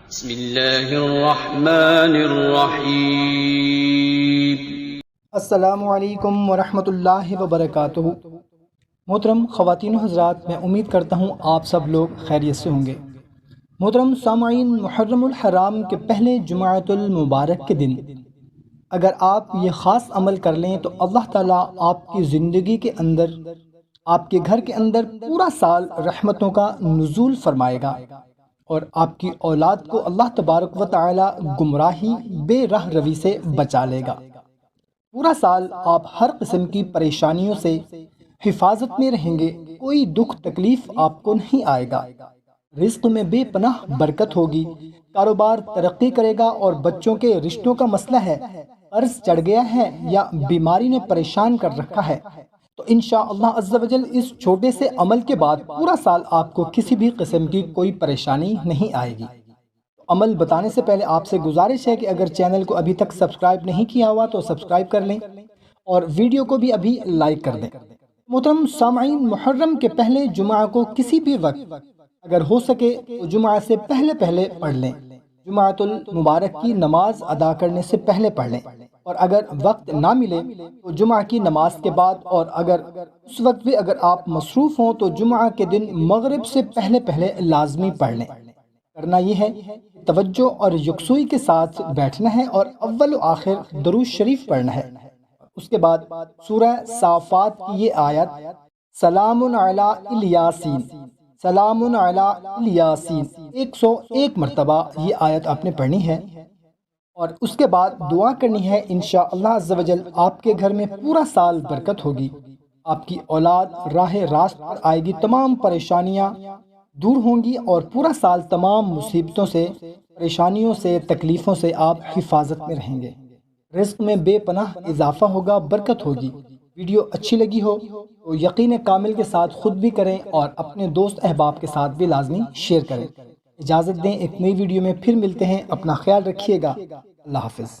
بسم اللہ الرحمن الرحیم۔ السلام علیکم ورحمۃ اللہ وبرکاتہ۔ محترم خواتین و حضرات، میں امید کرتا ہوں آپ سب لوگ خیریت سے ہوں گے۔ محترم سامعین، محرم الحرام کے پہلے جمعۃ المبارک کے دن اگر آپ یہ خاص عمل کر لیں تو اللہ تعالیٰ آپ کی زندگی کے اندر، آپ کے گھر کے اندر پورا سال رحمتوں کا نزول فرمائے گا، اور آپ کی اولاد کو اللہ تبارک و تعالی گمراہی، بے راہ روی سے بچا لے گا۔ پورا سال آپ ہر قسم کی پریشانیوں سے حفاظت میں رہیں گے، کوئی دکھ تکلیف آپ کو نہیں آئے گا، رزق میں بے پناہ برکت ہوگی، کاروبار ترقی کرے گا، اور بچوں کے رشتوں کا مسئلہ ہے، قرض چڑھ گیا ہے یا بیماری نے پریشان کر رکھا ہے، تو انشاءاللہ عز و جل اس چھوٹے سے عمل کے بعد پورا سال آپ کو کسی بھی قسم کی کوئی پریشانی نہیں آئے گی۔ عمل بتانے سے پہلے آپ سے گزارش ہے کہ اگر چینل کو ابھی تک سبسکرائب نہیں کیا ہوا تو سبسکرائب کر لیں، اور ویڈیو کو بھی ابھی لائک کر دیں۔ محترم سامعین، محرم کے پہلے جمعہ کو کسی بھی وقت اگر ہو سکے تو جمعہ سے پہلے پڑھ لیں، جمعۃ المبارک کی نماز ادا کرنے سے پہلے پڑھ لیں، اور اگر وقت نہ ملے تو جمعہ کی نماز کے بعد، اور اگر اس وقت بھی اگر آپ مصروف ہوں تو جمعہ کے دن مغرب سے پہلے لازمی پڑھ لیں۔ کرنا یہ ہے، توجہ اور یکسوئی کے ساتھ بیٹھنا ہے اور اول و آخر درود شریف پڑھنا ہے۔ اس کے بعد سورہ صافات کی یہ آیت، سلام علی الیاسین، سلام علی الیاسین، 101 مرتبہ یہ آیت آپ نے پڑھنی ہے، اور اس کے بعد دعا کرنی ہے، انشاءاللہ عز و جل آپ کے گھر میں پورا سال برکت ہوگی، آپ کی اولاد راہ راست پر آئے گی، تمام پریشانیاں دور ہوں گی، اور پورا سال تمام مصیبتوں سے، پریشانیوں سے، تکلیفوں سے آپ حفاظت میں رہیں گے، رزق میں بے پناہ اضافہ ہوگا، برکت ہوگی۔ ویڈیو اچھی لگی ہو تو یقین کامل کے ساتھ خود بھی کریں اور اپنے دوست احباب کے ساتھ بھی لازمی شیئر کریں۔ اجازت دیں، ایک نئی ویڈیو میں پھر ملتے ہیں، اپنا خیال رکھیے گا، اللہ حافظ۔